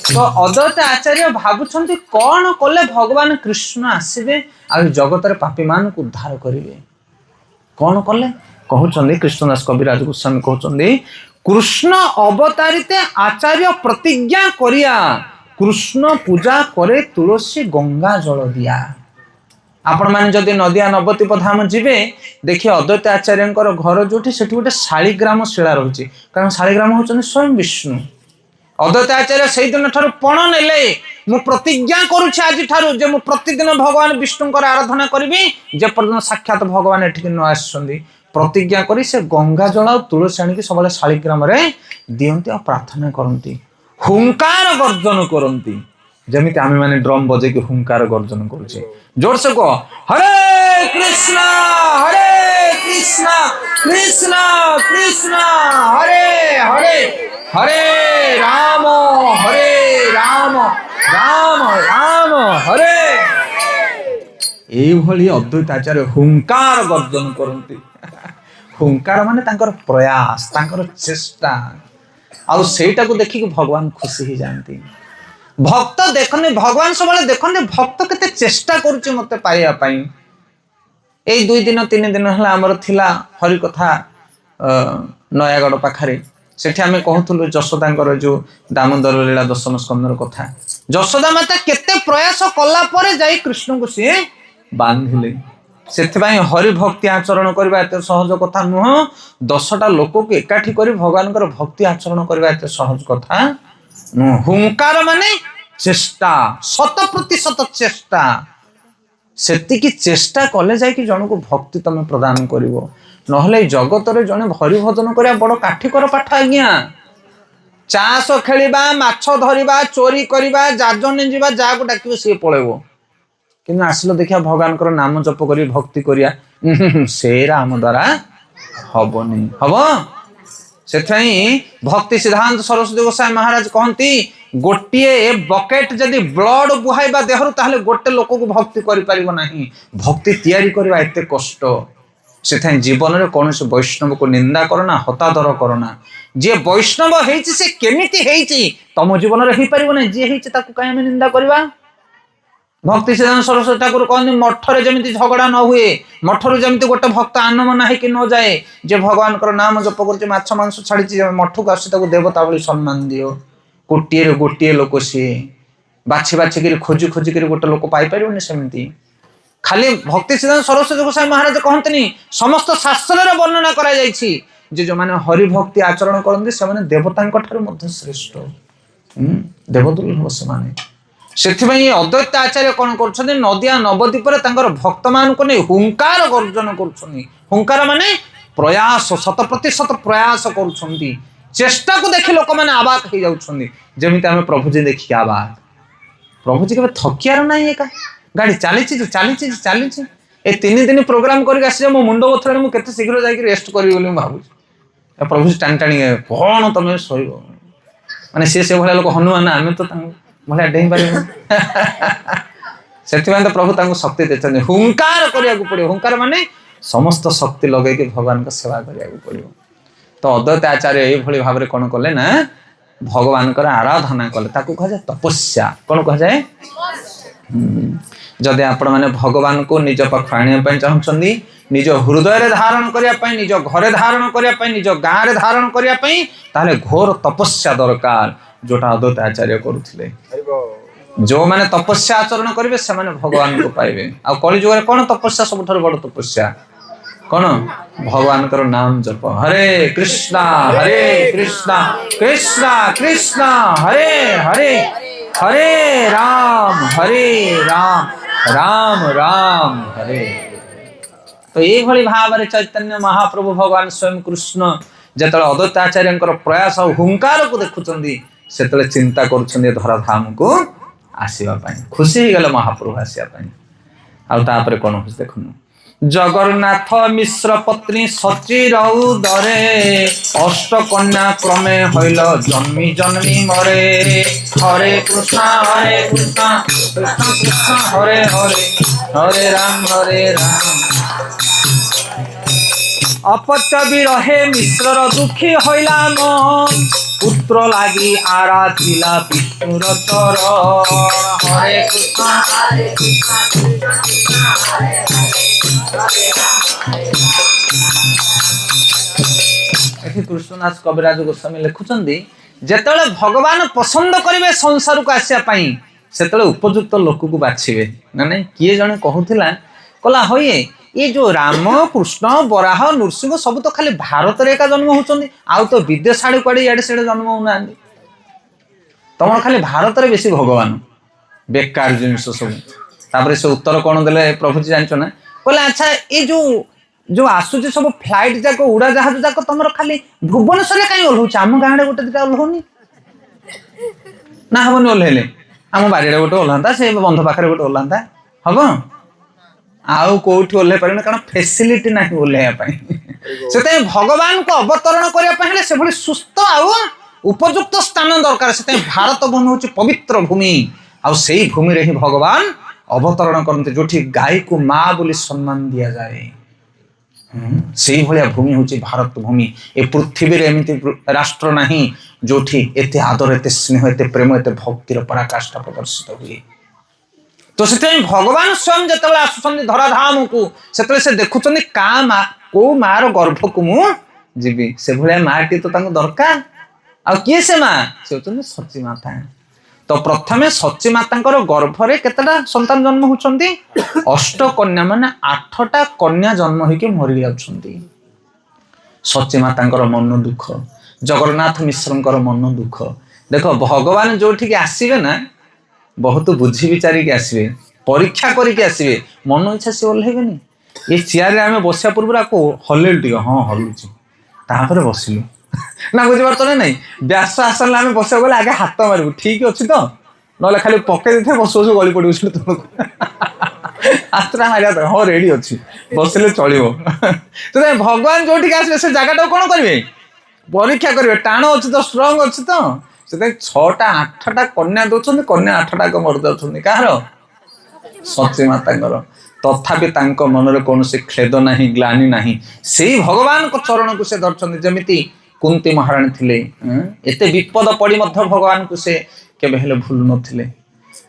तो अद्वैत आचार्य भावुंट कौन कले भगवान कृष्ण आसवे आ जगत पापी मान को उद्धार करेंगे कौन कले कहते कृष्णदास कविराज गोस्वामी कहते कृष्ण अवतारित आचार्य प्रतिज्ञा करिया कृष्ण पूजा करे तुलसी गंगा जल दिया आपण मैंने जदि नदिया नवद्वीप धाम जीवे देखिए अद्वैत आचार्य घर जो गोटे शालिग्राम शिला रही कारण शालिग्राम होचन स्वयं विष्णु अद्वैत आचार्य से दिन ठार पण नेले मु प्रतिज्ञा करुछि आज ठारू जे मु प्रतिदिन भगवान विष्णुंकर आराधना करिबी जे पर्यंत साक्षात भगवान एठिक न आसछन्ती प्रतिज्ञा करी से गंगा जल और तुलसी आनिक सबले शालिग्राम रे दियंती और प्रार्थना करंती हुंकार गर्जन करंती जमिति आमे माने ड्रम बजे के हुंकार गर्जन करूछे जोर से कह हरे कृष्णा कृष्णा कृष्णा हरे हरे हरे राम राम राम हरे एभली अद्वैत आचार्य हुंकार गर्जन करती हुंकार माने तांकर प्रयास तांकर चेष्टा आउ सेटा को देखि भगवान खुशी ही जानती भक्त देखने भगवान सब देखने भक्त केते चेष्टा करुचे मते पाइया पाई ए 2 दिन 3 दिन हला हमर थिला हरि कथा नयागढ़ पाखरे सेठी आमे कहथुलु जशोदांकर जो दामोदर लीला दशम स्कंदर कथा जशोदा माता केते प्रयास कला परे जाई कृष्ण को से बांधिले सेथिबाई हरि भक्ति आचरण करबा एते सहज कथा नुह 10टा लोक को एकाठी करी भगवान भक्ति आचरण करबा एते सहज कथा नुह हुंकार माने चेष्टा 100% चेष्टा सेतिकी चेष्टा कले जाई कि जन को भक्ति तमे प्रदान करिवो नहले जगत रे जने हरि भजन करिया बड़ काठिकर पाठ आज्ञा चाष खेलिबा माछ धरिबा चोरी करिबा जाजने जीवा जा को डाकिबो से पळेबो कि आसिलो देखिया भगवान को नाम जप करी भक्ति करिया सेरा आम द्वारा हबनी हबो सेथाई भक्ति सिद्धांत सरस्वती गोसाई महाराज कहती गोटे बकेट जदि ब्लड बुहाइबा देहरु ताहले गोटे लोक को भक्ति करि परिबो नाही भक्ति तैयारी करबा एते कष्ट सेथाई जीवन रे कोनोसी वैष्णव को निंदा करना हतादर करना जे वैष्णव हेछि से केमिति हेछि तम जीवन रे ही परिबो नै जे हेछि ताकू काहे हम निंदा करबा भक्ति सिद्धांत सरस्वती ठाकुर कहते मठरे जमी झगड़ा न हुए मठर जमी गोटे भक्त आनमना कि न जाए जे भगवान नाम जप कर माछ मांस छाड़ी मठ को आस देवता भली सम्मान दियो गोटे गोटे लोक सी बाछी बाछिक खोजी खोजिक गोटे लोक पाइपर सेमती खाली भक्ति सिद्धांत सरस्वती गोसाई महाराज कहते समस्त शास्त्र वर्णना कर जो मैंने हरि भक्ति आचरण करते से देवता श्रेष्ठ देवदुर्लभ से अद्वैत आचार्य कौन कर नदिया नवद्वीप भक्त मान को नहीं हुंकार गर्जन कर माने प्रयास 100% प्रयास कर चेष्टा को देखि लोक मैंने आबाक हो जाउछन्ती जेमिति आमे प्रभु जी देखि आबाक प्रभु जी के थकियार नहीं एका गाड़ी चली ए 3 दिन प्रोग्राम करके आसी मो मुंड बथले मु केते शीघ्र जाई रेस्ट करी बोली भाबु प्रभु जी टाणी टाणी कौन तुम शोब माने से भाया लोक हनुमान आमे तो भाया डेई पार से प्रभु तांको शक्ति देते हुंकार करिया पड़ो हुंकार माने समस्त शक्ति लगे कि भगवान का सेवा करिया पड़ो तो अद्वैत आचार्य ये भाव में कौन कले ना भगवान का आराधना कले ताकू कह जाए तपस्या कौन कह जाए जदि आपण मैंने भगवान को निज पाख आने चाहते निज हृदय धारण करने निज घरे धारण करने निज गाँव में धारण करने घोर तपस्या दरकार जोटा अद्वैत आचार्य करुले जो मैंने तपस्या आचरण करेंगे से भगवान को पाइबे आ कलिजुग कौन तपस्या सब बड़ तपस्या कौन भगवान का नाम जप हरे कृष्णा कृष्णा कृष्णा हरे हरे हरे राम राम राम हरे। तो ये भाव में चैतन्य महाप्रभु भगवान स्वयं कृष्ण जो अद्वैत आचार्य प्रयास और हुंकार को देखुं से चिंता कर धराधाम को आसवाई खुशी गले महाप्रभु आसवाई आउे कौन हो देखु जगन्नाथ मिश्र पत्नी सचीर उदरे अष्टकन्या क्रमे हईल जन्मी जन्मी मरे हरे कृष्ण कृष्ण कृष्ण हरे हरे हरे राम अपच भी रहे मिश्र दुखी हईला मन পুত্র লাগি আরাধিলা বিষ্ণুর চরণ। হরে কৃষ্ণ হরে কৃষ্ণ কৃষ্ণ হরে হরে। এটি কৃষ্ণদাস কবিরাজ গোস্বামী লেখুଛନ୍ତି যেତେବେଳେ ଭଗବାନ ପସନ୍ଦ କରିବେ ସଂସାରକୁ ଆସିବା ପାଇଁ ସେତେବେଳେ ଉପଯୁକ୍ତ ଲୋକକୁ ବାଛିବେ। ନା ନାଇଁ କିଏ ଜଣେ କହୁଥିଲା କହିଲା ହଇଏ ये जो राम कृष्ण बराह नृसिंह सब तो खाली भारत रे एका जन्म होचंदी आउ तो विदेश आड़े कुआड़े इआड़े सेड़े जन्म होना तुम खाली भारत रे बेसी भगवान बेकार जिनिस सब। तापरे से उत्तर कौन देले प्रभु जी जानछ ना कहले अच्छा ये जो जो आसुची सब फ्लाइट जाक उड़ा जहाज जाक तुमर खाली भुवनेश्वर रे काई ओल्हौछ आम गाँडे गोटे दिटा ओल्हौनी ना हबनी ओल्हेले आम बारीडे गोटे ओल्हांता से बंध पाखरे गोटे ओल्हांता हबो आउ कोठी ओल्हे पारे कारण फैसिलिटी नाही ओल्हेया पई सेते भगवान को अवतरण करिया पहिले से भली सुस्थ आउ उपयुक्त स्थान दरकार। सेते भारत भूमि होची पवित्र भूमि आउ सेही भूमि रे ही भगवान अवतरण करते जोठी गाय को मां बोली सम्मान दिया जाए सेही भलिया भूमि होची भारत भूमि। ए पृथ्वी रे एमिति राष्ट्र नाही जोठी एते आदर एते स्नेह एते प्रेम एते भक्तिर पराकाष्ठा प्रदर्शित हुए। तो से भगवान स्वयं जो आसुच्च धराधाम को से देखुं का माँ कौ मार गर्भ को मुझी से भाया माटी तो दरकार आ किए से माँ से होती सची माता। तो प्रथमे सची माता गर्भ में केतटा संतान जन्म होती 8 कन्या माने 8टा कन्या जन्म होके मरी जाउछंती। सची माता मन दुख जगन्नाथ मिश्र मन दुख देख भगवान जो आसवे ना बहुत बुझी विचार के आसवे परीक्षा करके आसवे मन इच्छा सी ओल्हेबेनी ये चेयर आम बसिया पूर्व आपको हल्ले टे हाँ हलुची तापर बसिलु ना बुझीपार तो नहीं व्यास आसन आम बसिया गले आगे हाथ मारू ठीक अच्छी तो ना खाली पकई दे बस बस गली पड़े तुमको हाथटा मारिया तो हाँ रेडी अच्छी बसिले चलो तो भगवान जो आसवे से जगह कौन करेंगे परीक्षा करेंगे टाण अच्छी तो स्ट्रंग अच्छी तो से 6टा 8टा कन्या दौरान कन्या 8टा मर जाऊँ कहार सची माता तथापि मन में कौन से खेद ना ग्लानि ना से भगवान को चरण को से धरछन जमी कुंती महाराणी थिले एत विपद पड़ी भगवान को से केबे हेले भूल नथिले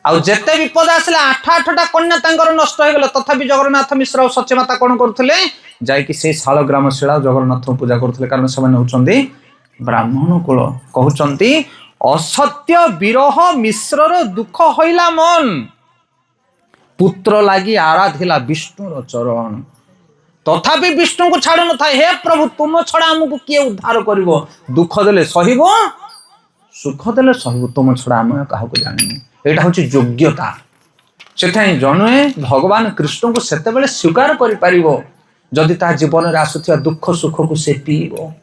आउ जेते विपद आसला 8टा कन्या तांकर नष्ट हो गला तथापि जगन्नाथ मिश्र और सची माता कौन करथिले जायकि से शालग्राम शिला जगन्नाथ पूजा करथिले कारण से माने होचंदी ब्राह्मण कुल कहउचंती असत्य विरह मिश्रर दुख होइला मन पुत्र लागी आराधिला विष्णुर चरण तथापि विष्णु को छाड़ न था हे प्रभु तुम छड़ा हमको किए उद्धार करिवो दुख देले सहिबो सुख देले सहिबो तुम छड़ा हम काहा को जानिनी एटा होची योग्यता सेथाई जने भगवान कृष्ण को सेते बेले स्वीकार करि परिवो जदि ता जीवन रे आसुथिया दुख सुख को से पीबो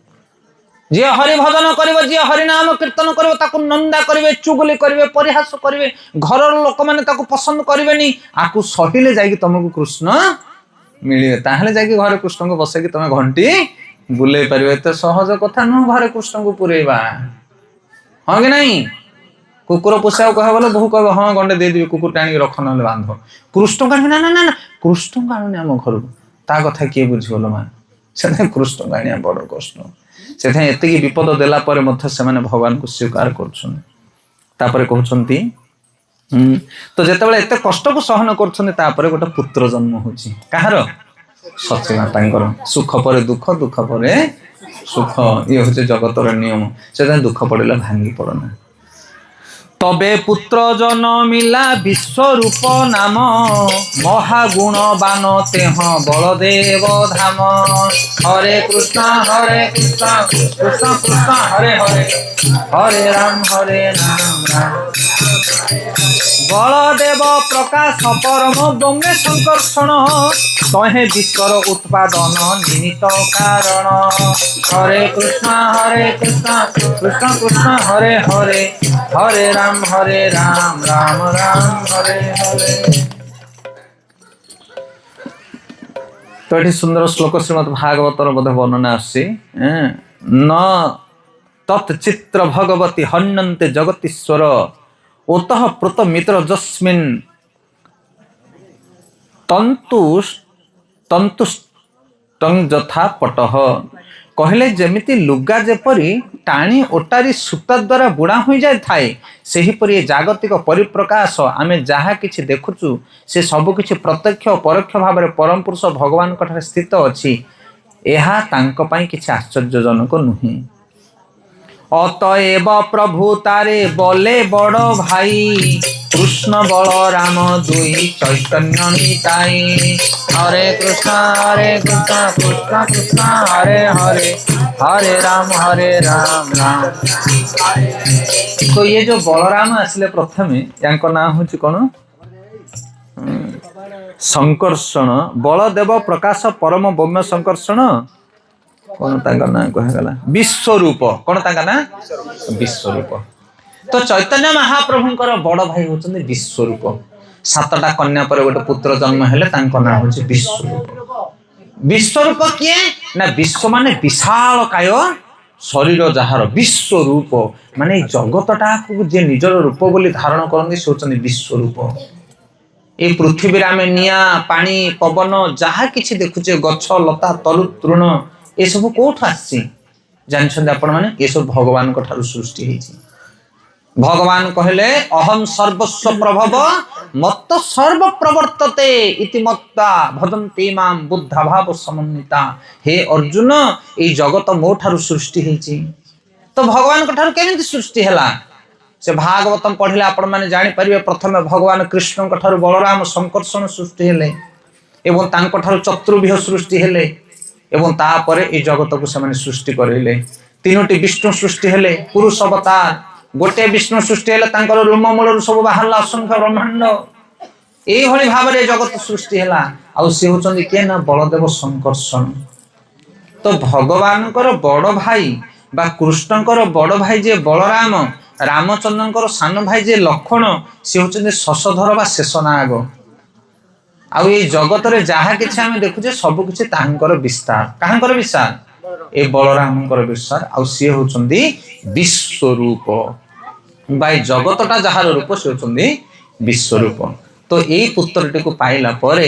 जी हरि भजन करिवो जी हरि नाम कीर्तन करिवो ताकू नंदा करिवे चुगली करिवे परिहास करिवे घर लोक माने ताकू पसंद करिवेनी आकू सहिले जाई तुमको कृष्ण मिलिवे ताहले जाई घर कृष्ण को बसे कि तुम घंटी बुले परिवे तो सहज कथा न घर कृष्ण को पुरेबा हां कि नहीं कुकुर पोषा कह बोले बहु कह हाँ गंडे दे देवी कुकुर टाणी रख ना बांध कृष्ण का ना ना ना कृष्ण का आनुनी आम घर ता कथा किए बुझीगल माँ से कृष्ण का आनिया बड़ कष्ट से एतिकी विपद देला परे मध्य से माने भगवान को स्वीकार कर तो जितेबाला एत कष्ट को सहन कर गोटे पुत्र जन्म होची कहार सची माता सुख पर दुख दुख पर सुख ये हूँ जगतर नियम से दुख पड़े भांगी पड़ना तबे पुत्र जनमिला विश्वरूप नाम महागुण बान तेह बलदेव धाम हरे कृष्ण कृष्ण कृष्ण हरे हरे हरे राम राम बलदेव प्रकाश परम ब्रह्मे संकर्षण तहे विश्वर उत्पादन निमित्त कारण हरे कृष्ण कृष्ण कृष्ण हरे हरे हरे राम राम राम हरे हरे। तो ये सुंदर श्लोक श्रीमद् भागवतर बोध वर्णना आसी न तच्चित्र भगवती हन्नन्ते जगतीश्वर ओतः प्रोत मित्र जस्मिन् तंतुष्टं यथा पटः कहले जेमिति लुगा जेपरी टाणी ओटारी सूता द्वारा बुणा हो जाए थाए सेहीपरि जागतिक परिप्रकाश आमे जहाँ किछि देखुचु से सब किछि प्रत्यक्ष और परोक्ष भाव में परम पुरुष भगवान ठारे स्थित अछि एहा तांको पई किछि आश्चर्यजनक नुहे। अतएव प्रभु तारे बोले बड़ भाई कृष्ण बलराम दुई चैतन्य निताई हरे कृष्ण कृष्ण कृष्ण हरे हरे हरे राम राम। तो ये जो बलराम आसिले प्रथमे यांको नाम होची कोन संकर्षण बलदेव प्रकाश परम बौम्य संकर्षण कौन तांका ना कहगला विश्वरूप कौन तांका ना विश्वरूप। तो चैतन्य महाप्रभुंकर बड़ भाई होचंदी विश्वरूप। सातटा कन्या पर गोटे पुत्र जन्म हेले तांका ना होची विश्वरूप। विश्वरूप किए ना विश्व माने विशाल काय शरीर जहार विश्वरूप माने जगतटा को जे निजर रूप बोली धारण करंदी से होचंदी विश्वरूप। ए पृथ्वी रे आमे निया पानी पवन जहा किछि देखुचे गछ लता तलु तृण ए सब कोठ आसी जानछन आपण माने ए सब भगवान को ठारु सृष्टि हेछि। भगवान कहले अहम सर्वस्व प्रभव मत्त सर्व प्रवर्तते इति मत्ता भजन्ति मां बुद्धा भाव समन्विता। हे अर्जुन ए जगत मो ठारु सृष्टि हेछि। तो भगवान को ठारु केमिति सृष्टि हला से भागवतम पढ़िले आपण माने जानि परिबे। प्रथमे भगवान कृष्ण को ठारु बलराम संकर्षण सृष्टि हेले एवं तांको ठारु चतुर्व्यूह सृष्टि हेले एवं तापरे ए जगत को से सृष्टि करेले। तीनोटी विष्णु सृष्टि हेले पुरुष अवतार गोटे विष्णु सृष्टि हेले तांकर रोम मूल सब बाहरला असंख्य ब्रह्मांड एई भली भाबरे जगत सृष्टि हेला। आ से होचंदी के ना बलदेव संकर्षण। तो भगवानकर बड़ भाई बा कृष्णकर बड़ भाई जे बलराम रामचंद्रकर सान भाई जे लक्ष्मण से होचंदी शशधर बा शेषनाग। आउ ये जगत रे जहा किछि आमे देखुचे सब किछि तांकर विस्तार काहंकर विस्तार ए बलरामकर विस्तार। आउ से होचंदी विश्वरूप बाय जगतटा जहार रूप से होचंदी विश्वरूप। तो एई पुत्रटी को पाइला परे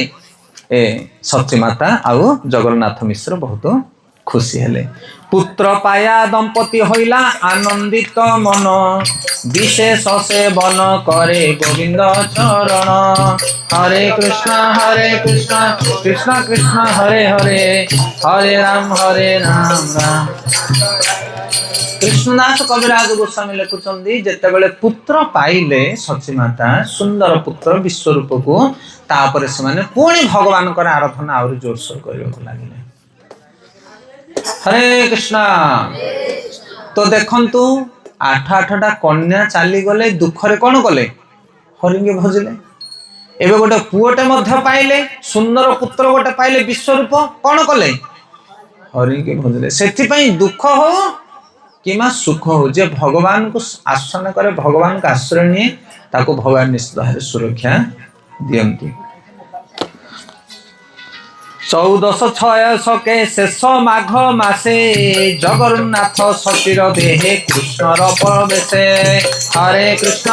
ए सती माता आउ जगन्नाथ मिश्र बहुत खुशी हेले। पुत्र पाया दंपति होइला आनंदित मन विशेष सेवन करे गोविंद चरण हरे कृष्ण कृष्ण कृष्ण हरे हरे हरे राम राम। कृष्णदास कविराज गोस्वामी लिखुचंदी जेतेबेले पुत्र पाइले सची माता सुंदर पुत्र विश्वरूप को तापरे से माने पुणी भगवान कर आराधना और जोरसोर करबा लागिले। हरे कृष्णा। तो देखंतु आठ आठटा कन्या चली गले दुखरे कौन कले हरिंगे भजिले। एबे गोटे पुओटे मध्य पाइले सुंदर पुत्र गोटे पाइले विश्वरूप कौन कले हरिंगे भजिले। सेथि पई दुख हो किमा सुख हो जे भगवान को आसन करे भगवान का आश्रय निये ताको भगवान निश्चित भाव सुरक्षा दियंती। 1406 के शेष माघ मासे जगन्नाथ सतीर देहे कृष्णर प्रवेशे हरे कृष्ण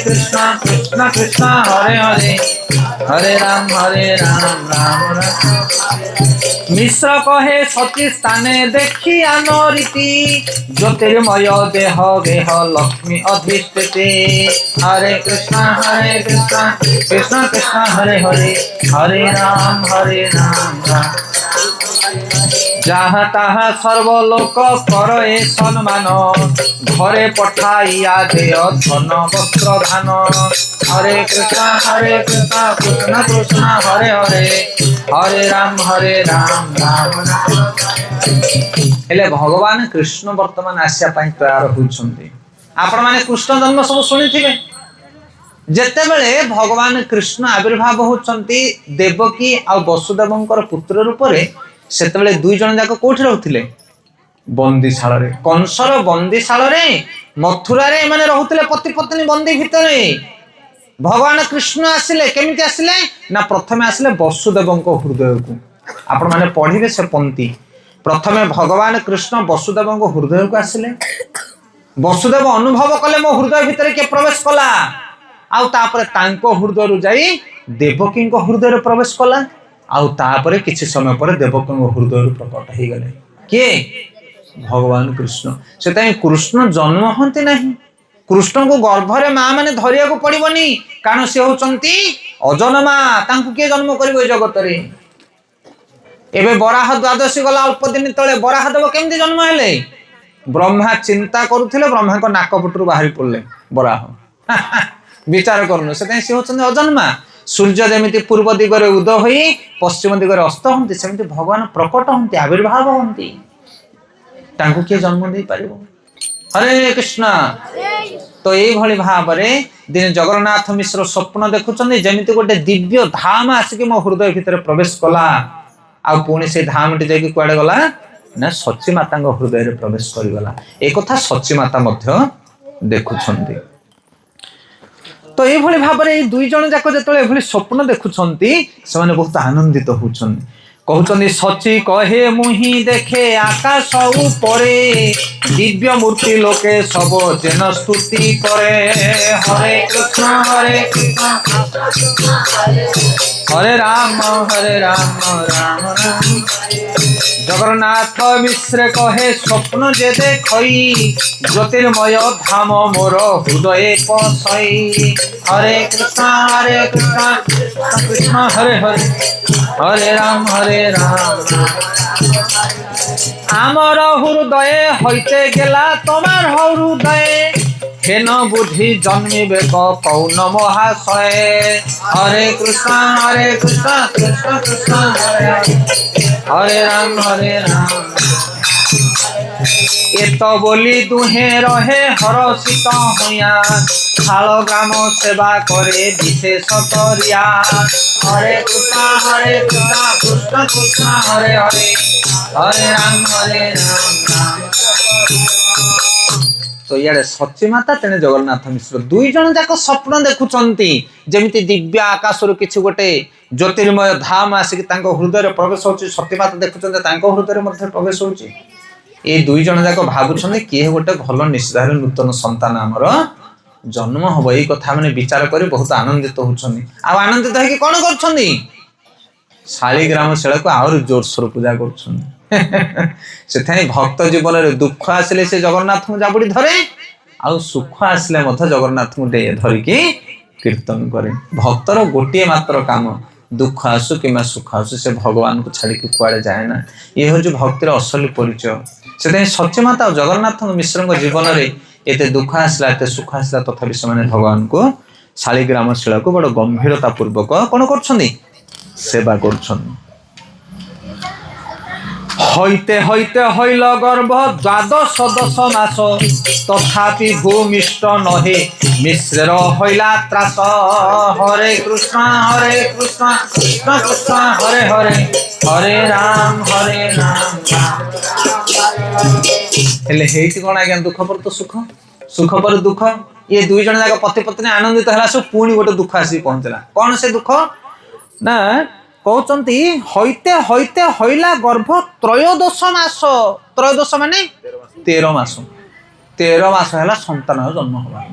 कृष्ण कृष्ण हरे हरे हरे राम राम राम। मिश्र कहे सती स्थाने देखी रीति ज्योतिर्मय देह गेह लक्ष्मी अधिष्ठिते हरे कृष्ण कृष्ण कृष्ण हरे हरे हरे राम राम। जहाँ तहाँ सर्वलोक करे सम्मान घरे पठाइया देय धन वस्त्र धान हरे कृष्ण कृष्ण कृष्ण हरे हरे हरे राम राम। हेले भगवान कृष्ण वर्तमान आसिया पई तैयार होउछन्ती। आपण माने कृष्ण जन्म सब सुनिथिबे। जेतेबेले भगवान कृष्ण आविर्भाव होउछन्ती देवकी आ वसुदेवंकर पुत्र रूप रे सेतेबेले दुई जन जाक कोठी रहउथिले बंदीशाला रे। कंसर बंदीशाला रे मथुरा रे माने रहउथिले पति पत्नी बंदी भितरे। भगवान कृष्ण आसिले केमिति आसिले ना प्रथमे आसिले वसुदेवंक हृदय को। आपण माने पढिबे से पंक्ति प्रथमे भगवान कृष्ण वसुदेवंक हृदय को आसिले। वसुदेव अनुभव कले मो हृदय भितर के प्रवेश कला आउ तापरे तांको हृदय रु जाई देवकी को हृदय रे प्रवेश कला आउ तापरे किछि समय पर देवकी को हृदय रु प्रकट हे गले। किए भगवान कृष्ण से कृष्ण जन्म हंती नहीं कृष्ण को गर्भरे माँ मैंने धरिया को पड़ोनी कारण सी होती अजन्मा तांको किए जन्म कर जगत रे एबे बराह द्वादशी गला अल्प दिन तले बराह देव केमती जन्म हेले ब्रह्मा चिंता करुले ब्रह्मा को नाक पुटू बाहरी पड़े बराह विचार करनु से सी होती अजन्मा सूर्य जमी पूर्व दिगरे उदय हो पश्चिम दिगरे अस्त हमें सेमती भगवान प्रकट हमें आविर्भाव हमें किए जन्म दे पार हरे कृष्ण तो ये भाव दिन जगन्नाथ मिश्र स्वप्न देखुं जमी गोटे दिव्य धाम आसिक मो हृदय भितर प्रवेश कला पुणी से धाम टी जाकि कुआडे गला ना सची माता हृदय प्रवेश करगला एक कथा सची माता देखुंट तो ये भाव में दुई जन जाक जो स्वप्न देखुंट से बहुत आनंदित होती कहते सची कहे मुही देखे आकाश उपरे दिव्य मूर्ति लोके सब जेन स्तुति करे हरे कृष्ण हरे राम राम राम जगन्नाथ मिश्र कहे स्वप्न जे देखई ज्योतिर्मय धाम मोर हृदय पसई हरे कृष्ण कृष्ण हरे हरे हरे राम आमर हृदय होते गेला तमार हृदय हेन बुद्धि जन्मिबे कौन महाशय हरे कृष्ण कृष्ण कृष्ण हरे राम एत बोली दुहे रहे हरषित होया शाल ग्राम सेवा करे विशेष करिया हरे कृष्ण कृष्ण कृष्ण हरे हरे हरे राम तो इे सची माता तेने जगन्नाथ मिश्र दुई जन जाक स्वप्न देखुंती जमी दिव्य आकाश किसी गोटे ज्योतिर्मय धाम आसिक हृदय प्रवेश होची सती माता देखुं हृदय प्रवेश होची ये दुई जन जाक भावुं किए गोटे भल निश्चित नूतन संतान आमर जन्म हम यही कथा मैंने विचार कर बहुत आनंदित होती आनंदित है कौन कर शालीग्राम शिला को आहरी जोरसोर पूजा कर भक्त जीवन में दुख आसिले से जगन्नाथ को जाबुड़ी धरे आउ सुख आसिले जगन्नाथ को धरिकी कीर्तन करे भक्तर गोटे मात्र काम दुख आसु कि सुख आसु से भगवान को छाड़ी कुआड़े जाए ना ये हूँ भक्तिर असली परिचय से सची माता और जगन्नाथ मिश्र जीवन में एते दुख आसला एते सुख आसला तथापि से भगवान को शालीग्राम शिला को बड़ गंभीरता पूर्वक कौन कर सेवा कर हईते हईते हईल गर्भ द्वादश दश मास तथापि भूमिष्ठ नहे मिश्र हईला त्रास हरे कृष्ण कृष्ण कृष्ण हरे हरे हरे राम हेले हेiti कौन आज्ञा दुख पर तो सुख सुख पर दुख ये दुई जन जाक पति पत्नी आनंदित है सब पुणी गोटे दुख आसी पहुंचला कौन से दुख ना कहते हईते हईते हईला गर्भ त्रयोदश माने 13 मास है संतान जन्म हमार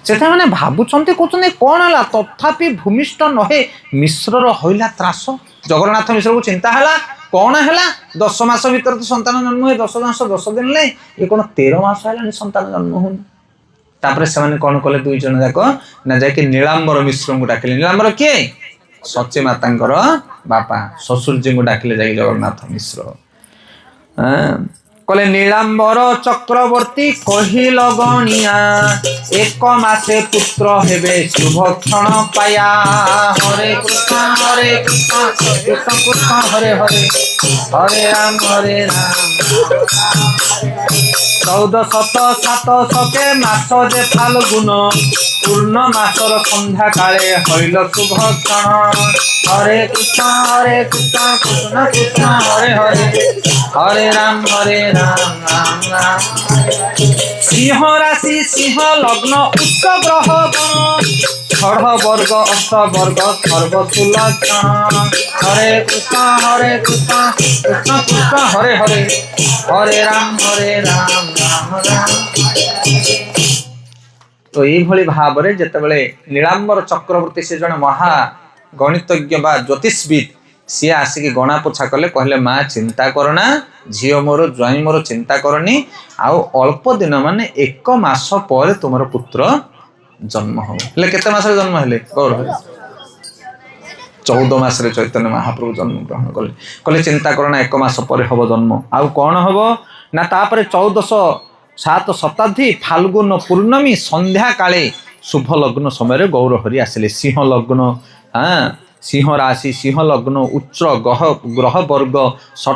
से मैंने भावुंट कहते कौन है तथापि भूमिष्ठ नहे मिश्र हईला त्रास जगन्नाथ मिश्र को चिंता है कौन है 10 मास भीतर तो संतान जन्म हुए 10 मास 10 दिन ले ये कौन 13 मास है संतान जन्म होने से कौन कले दुई जन जाक ना जाकि नीलांबर मिश्र को डाकिले नीलांबर किए सची माता बापा ससुर जी को डाकिले जाकि जगन्नाथ मिश्र कले नीलांबर चक्रवर्ती कहिल गणिया एक मासे पुत्र हेबे शुभ क्षण पाया हरे कृष्ण कृष्ण कृष्ण हरे हरे हरे राम 1407 मास जे फाल्गुन पूर्ण मासर संध्या काले हईल शुभ क्षण हरे कृष्ण कृष्ण कृष्ण हरे हरे हरे राम राम राम सिंह राशि सिंह लग्न उच्च ग्रह गण षढ़ वर्ग अष्ट वर्ग सर्वसुलक्षण हरे कृष्ण कृष्ण कृष्ण हरे हरे हरे राम राम राम। तो ये भाव में जिते नीलांबर चक्रवर्ती से जन महा गणितज्ञ बा ज्योतिषविद ସିଏ ଆସିକି ଗଣା ପୋଛା କଲେ, କହିଲେ ମା ଚିନ୍ତା କରନା, ଝିଅ ମୋର ଜ୍ୱାଇଁ ମୋର ଚିନ୍ତା କରନି, ଆଉ ଅଳ୍ପ ଦିନ ମାନେ 1 ମାସ ପରେ ତୁମର ପୁତ୍ର ଜନ୍ମ ହବ। ହେଲେ କେତେ ମାସରେ ଜନ୍ମ ହେଲେ? 14 ମାସରେ ଚୈତନ୍ୟ ମହାପ୍ରଭୁ ଜନ୍ମ ଗ୍ରହଣ କଲେ। କହିଲେ ଚିନ୍ତା କରନା 1 ମାସ ପରେ ହବ ଜନ୍ମ। ଆଉ କଣ ହବ ନା ତାପରେ 1407 ଶତାବ୍ଦୀ ଫାଲ୍ଗୁନ ପୂର୍ଣ୍ଣମୀ ସନ୍ଧ୍ୟା କାଳେ ଶୁଭ ଲଗ୍ନ ସମୟରେ ଗୌରହରି ଆସିଲେ। ସିଂହ ଲଗ୍ନ, ସିଂହ ରାଶି, ସିଂହ ଲଗ୍ନ, ଉଚ୍ଚ ଗ୍ରହ ବର୍ଗ